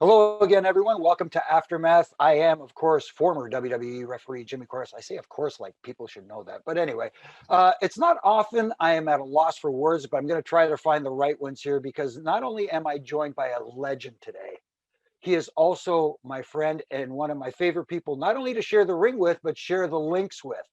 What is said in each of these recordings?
Hello again, everyone. Welcome to Aftermath. I am, of course, former WWE referee Jimmy Korderas. I say, of course, like people should know that. But anyway, it's not often I am at a loss for words, but I'm going to try to find the right ones here because not only am I joined by a legend today, he is also my friend and one of my favorite people, not only to share the ring with, but share the links with.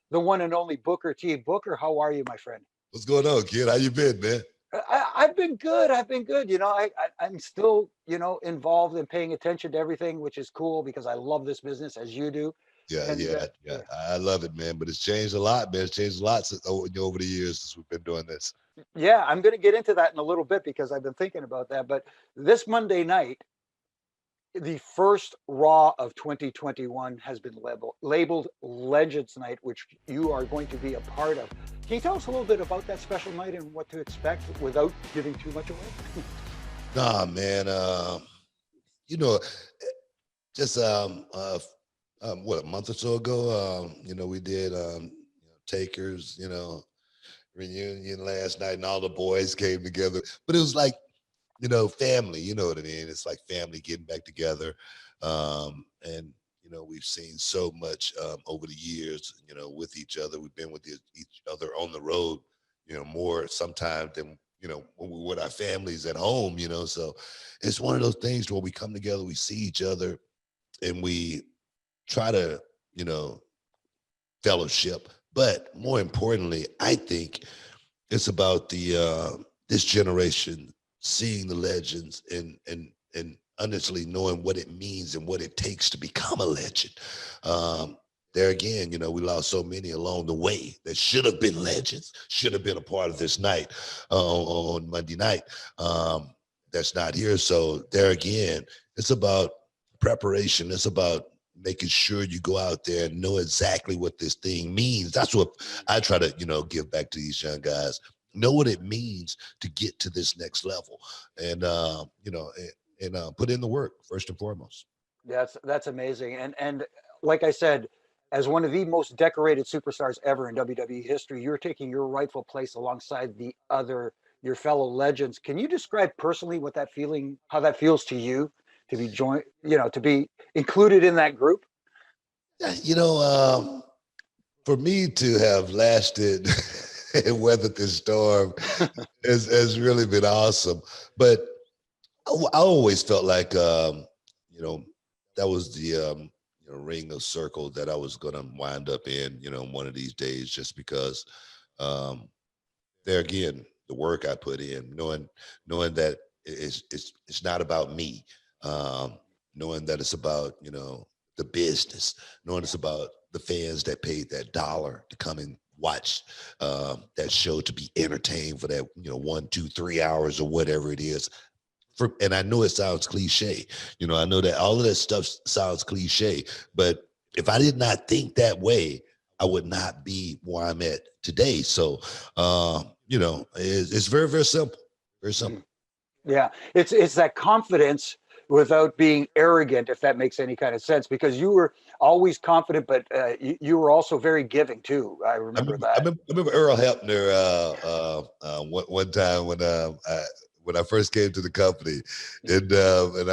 The one and only Booker T. Booker, how are you, my friend? What's going on, kid? How you been, man? I've been good. I've been good. I'm still, involved in paying attention to everything, which is cool because I love this business as you do. Yeah, And yeah, yeah. I love it, man. But it's changed a lot, man. It's changed a lot since over the years since we've been doing this. yeah, I'm going to get into that in a little bit because I've been thinking about that. But this Monday night, the first Raw of 2021 has been labeled Legends Night, which you are going to be a part of. Can you tell us a little bit about that special night and what to expect without giving too much away? Nah, man. You know, just what, a month or so ago, we did Takers, reunion last night, and all the boys came together. But it was like, family. You know what I mean? It's like family getting back together, and we've seen so much over the years. With each other, we've been with each other on the road. More sometimes than when we're with our families at home. So it's one of those things where we come together, we see each other, and we try to, fellowship. But more importantly, I think it's about the this generation seeing the legends and honestly knowing what it means and what it takes to become a legend. There again, we lost so many along the way that should have been legends, should have been a part of this night on Monday night. That's not here. So there again, it's about preparation. It's about making sure you go out there and know exactly what this thing means. That's what I try to, give back to these young guys. Know what it means to get to this next level, and put in the work first and foremost. That's amazing. And like I said, as one of the most decorated superstars ever in WWE history, you're taking your rightful place alongside your fellow legends. Can you describe personally what that feeling, how that feels to you to be joined, to be included in that group? Yeah, for me to have lasted and weathered this storm has really been awesome. But I always felt like, you know, that was the ring of circle that I was going to wind up in, one of these days, just because um, there again, the work I put in, knowing that it's not about me, um, knowing that it's about the business, knowing it's about the fans that paid that dollar to come and watch that show, to be entertained for that 1, 2, 3 hours or whatever it is. And I know it sounds cliche, I know that all of that stuff sounds cliche, but if I did not think that way, I would not be where I'm at today. So, it's very, very simple, very simple. Yeah, it's that confidence without being arrogant, if that makes any kind of sense, because you were always confident, but you were also very giving too. I I remember remember, I that. remember, I remember Earl Hepner one time when I first came to the company, and it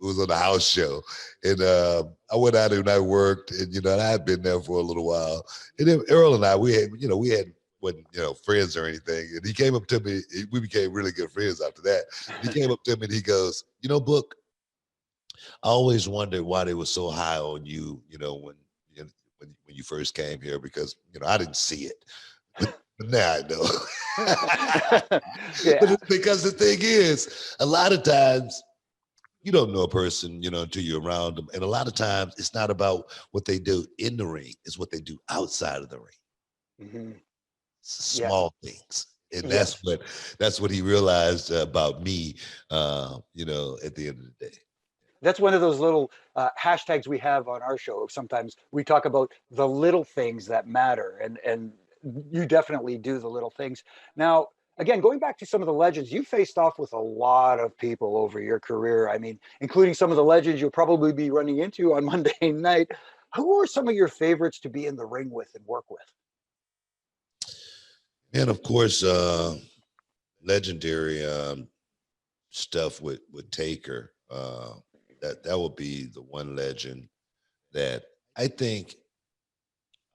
was on a house show, and I went out and I worked, and I had been there for a little while, and then Earl and I we had wasn't friends or anything, and he came up to me. We became really good friends after that. He came up to me and he goes, Book, I always wondered why they were so high on you, you know, when you first came here, because I didn't see it, but now I know. But Yeah, it's because the thing is, a lot of times you don't know a person, until you're around them, and a lot of times it's not about what they do in the ring; it's what they do outside of the ring. hmm yeah, Small things. And yes. that's what he realized about me, at the end of the day. That's one of those little hashtags we have on our show. Sometimes we talk about the little things that matter, and you definitely do the little things. Now, again, going back to some of the legends, you faced off with a lot of people over your career. I mean, including some of the legends you'll probably be running into on Monday night. Who are some of your favorites to be in the ring with and work with? And of course, legendary stuff with Taker. that would be the one legend that I think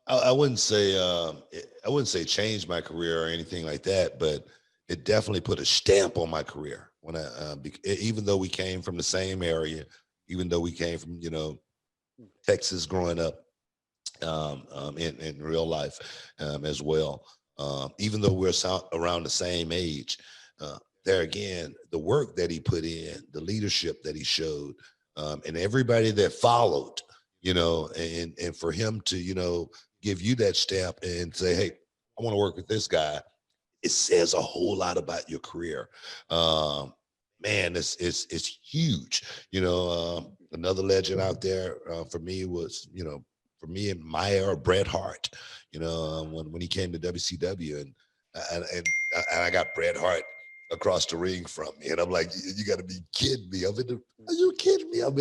I wouldn't say I wouldn't say changed my career or anything like that, but it definitely put a stamp on my career when even though we came from the same area, even though we came from Texas growing up in real life as well. Even though we're around the same age, there again, the work that he put in, the leadership that he showed, and everybody that followed, and for him to, give you that stamp and say, hey, I want to work with this guy. It says a whole lot about your career. Man, it's huge. Another legend out there for me was, for me in my era, Bret Hart. When he came to WCW, and I got Bret Hart across the ring from me, and I'm like, you got to be kidding me! Are you kidding me? I'm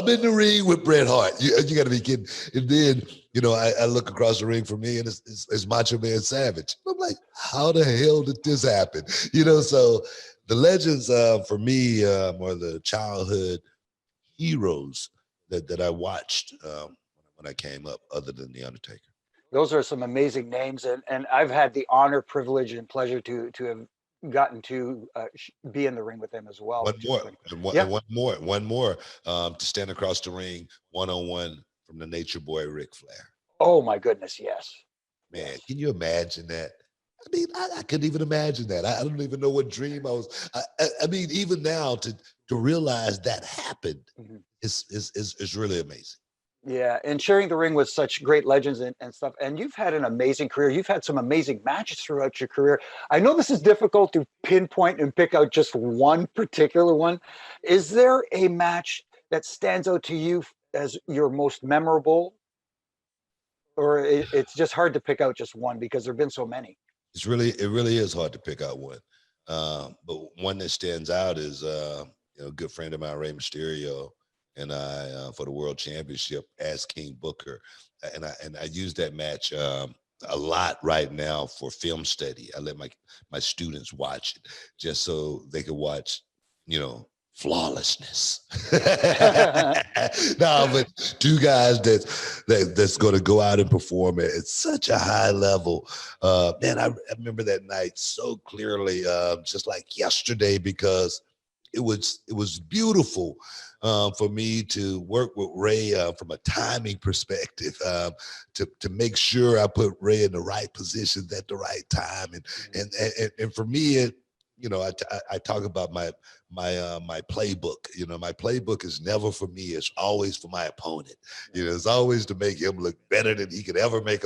in the ring with Bret Hart. You got to be kidding. And then, I look across the ring from me, and it's Macho Man Savage. I'm like, how the hell did this happen? So the legends for me are the childhood heroes that I watched when I came up, other than The Undertaker. Those are some amazing names, and I've had the honor, privilege, and pleasure to have gotten to be in the ring with them as well. One more to stand across the ring one-on-one from the Nature Boy Ric Flair. Oh my goodness, yes. Man, yes. Can you imagine that? I mean, I couldn't even imagine that. I don't even know what dream I was. I mean, even now to realize that happened is really amazing. Yeah, and sharing the ring with such great legends and stuff. And you've had an amazing career. You've had some amazing matches throughout your career. I know this is difficult to pinpoint and pick out just one particular one. Is there a match that stands out to you as your most memorable? Or it's just hard to pick out just one because there have been so many? It really is hard to pick out one. But one that stands out is a good friend of mine, Rey Mysterio, and I for the World Championship as King Booker, and I use that match a lot right now for film study. I let my students watch it just so they could watch, flawlessness. No, but two guys that's going to go out and perform at such a high level. Man, I remember that night so clearly, just like yesterday, because it was beautiful for me to work with Ray from a timing perspective, to make sure I put Ray in the right positions at the right time, and for me, I talk about my playbook. My playbook is never for me; it's always for my opponent. It's always to make him look better than he could ever make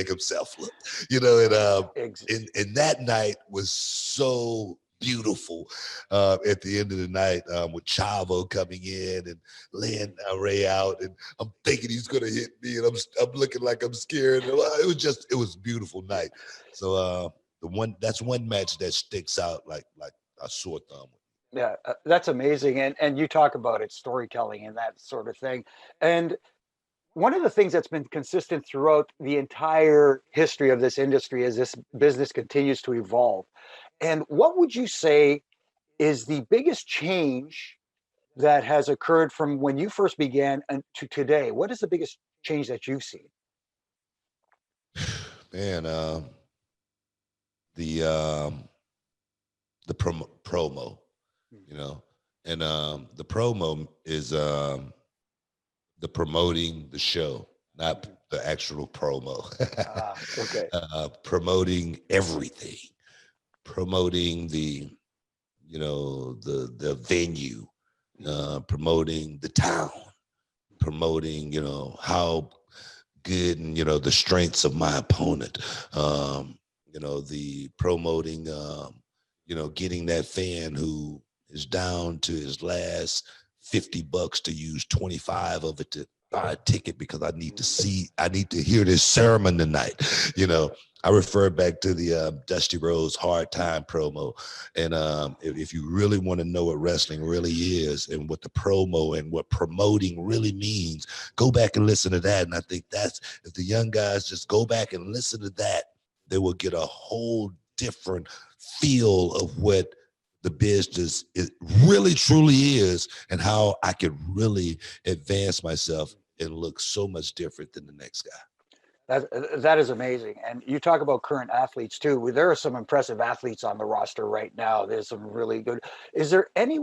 himself look. And that night was so beautiful at the end of the night, with Chavo coming in and laying Ray out, and I'm thinking he's gonna hit me, and I'm looking like I'm scared. It was a beautiful night. So that's one match that sticks out like a sore thumb. Yeah, that's amazing. And you talk about it, storytelling and that sort of thing. And one of the things that's been consistent throughout the entire history of this industry is this business continues to evolve. And what would you say is the biggest change that has occurred from when you first began and to today? What is the biggest change that you've seen? Man, the promo, and the promo is the promoting the show, not the actual promo. Okay. Promoting everything, promoting the the venue, promoting the town, promoting how good and the strengths of my opponent, the promoting getting that fan who is down to his last $50 to use 25 of it to buy a ticket because I need to hear this sermon tonight. I refer back to the Dusty Rhodes Hard Time promo. And if you really want to know what wrestling really is and what the promo and what promoting really means, go back and listen to that. And I think if the young guys just go back and listen to that, they will get a whole different feel of what the business it really truly is, and how I could really advance myself and look so much different than the next guy. That is amazing. And you talk about current athletes too. There are some impressive athletes on the roster right now. There's some really good. Is there any,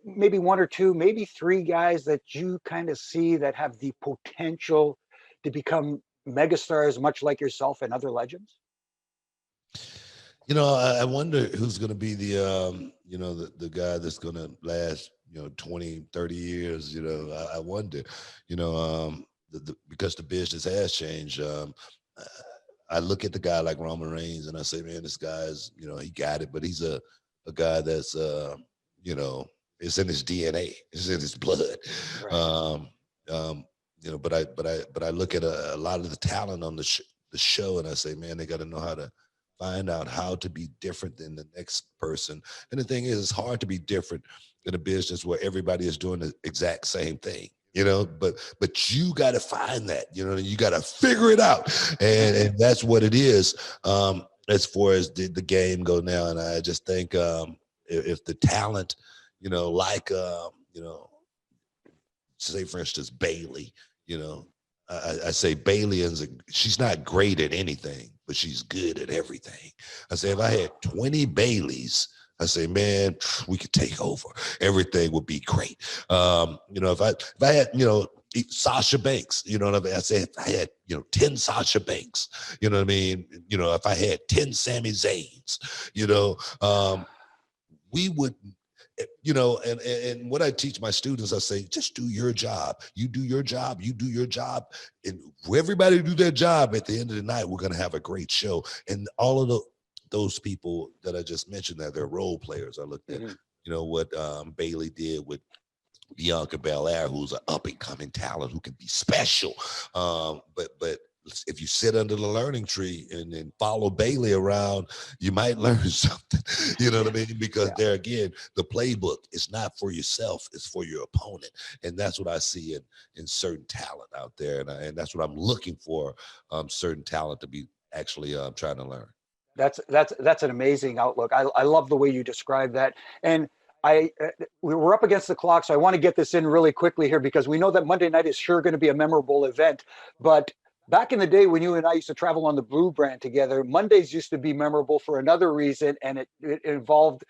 maybe one or two, maybe three guys that you kind of see that have the potential to become megastars, much like yourself and other legends? You know, I wonder who's going to be the guy that's going to last, 20, 30 years. I wonder, because the business has changed. I look at the guy like Roman Reigns and I say, man, this guy's, he got it, but he's a guy that's, it's in his DNA, it's in his blood. Right. But I look at a lot of the talent on the show and I say, man, they got to know how to find out how to be different than the next person. And the thing is, it's hard to be different in a business where everybody is doing the exact same thing, but you got to find that, you got to figure it out. And that's what it is. As far as the game go now. And I just think if the talent, say for instance, Bailey, I say Bailey is she's not great at anything, but she's good at everything. I say if I had 20 Baileys, I say, man, we could take over. Everything would be great. If I had, Sasha Banks, what I mean? I say if I had, 10 Sasha Banks, what I mean? If I had 10 Sami Zayns, we would, and what I teach my students, I say, just do your job. You do your job, you do your job. And for everybody to do their job, at the end of the night, we're going to have a great show. And all of those people that I just mentioned, that they're role players. I looked at, what Bailey did with Bianca Belair, who's an up and coming talent who can be special. But if you sit under the learning tree and then follow Bailey around, you might learn something, you know what I mean? Because there again, the playbook is not for yourself, it's for your opponent. And that's what I see in certain talent out there. And that's what I'm looking for, certain talent to be actually trying to learn. That's an amazing outlook. I love the way you describe that. And we're up against the clock, so I want to get this in really quickly here because we know that Monday night is sure going to be a memorable event. But back in the day when you and I used to travel on the Blue Brand together, Mondays used to be memorable for another reason, and it involved,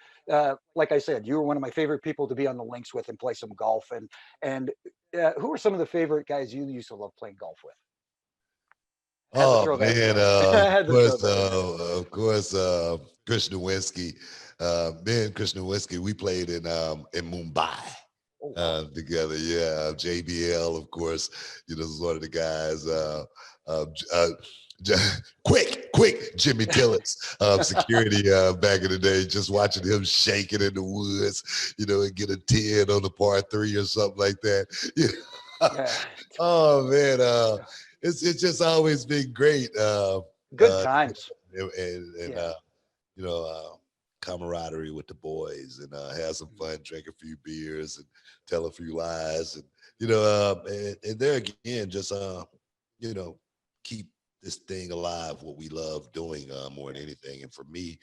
like I said, you were one of my favorite people to be on the links with and play some golf. And who are some of the favorite guys you used to love playing golf with? Oh man, of course, Chris Nowinski. Me and Chris Nowinski, we played in Mumbai together. Yeah, JBL, of course, is one of the guys. Quick, Jimmy Tillits, security back in the day. Just watching him shaking in the woods, and get a 10 on the par 3 or something like that. Oh man, it's just always been great. Good times. And camaraderie with the boys, and have some fun, drink a few beers and tell a few lies, and and there again, just keep this thing alive, what we love doing more than anything. And for me,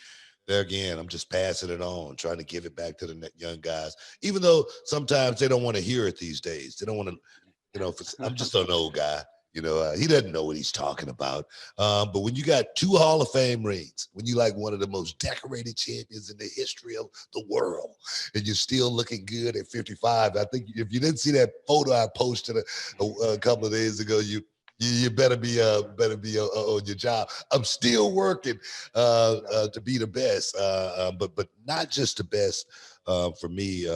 there again, I'm just passing it on, trying to give it back to the young guys, even though sometimes they don't want to hear it these days. They don't want to, I'm just an old guy. He doesn't know what he's talking about. But when you got 2 Hall of Fame rings, when you like one of the most decorated champions in the history of the world, and you're still looking good at 55, I think if you didn't see that photo I posted a couple of days ago, you better be on your job. I'm still working to be the best, but not just the best for me.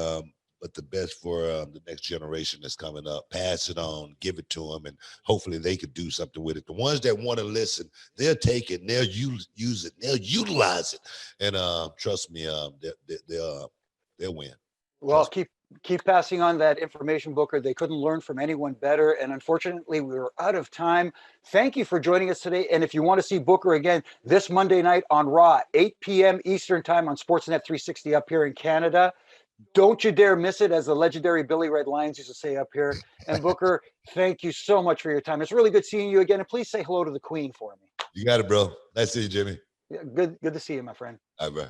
But the best for the next generation that's coming up. Pass it on, give it to them, and hopefully they could do something with it. The ones that want to listen, they'll take it, and they'll use it, and they'll utilize it, and trust me, they'll win. Well, keep passing on that information, Booker. They couldn't learn from anyone better, and unfortunately, we were out of time. Thank you for joining us today. And if you want to see Booker again this Monday night on Raw, 8 p.m. Eastern Time on Sportsnet 360 up here in Canada. Don't you dare miss it, as the legendary Billy Red Lyons used to say up here. And Booker, thank you so much for your time. It's really good seeing you again. And please say hello to the Queen for me. You got it, bro. Nice to see you, Jimmy. Yeah, good to see you, my friend. All right, bro.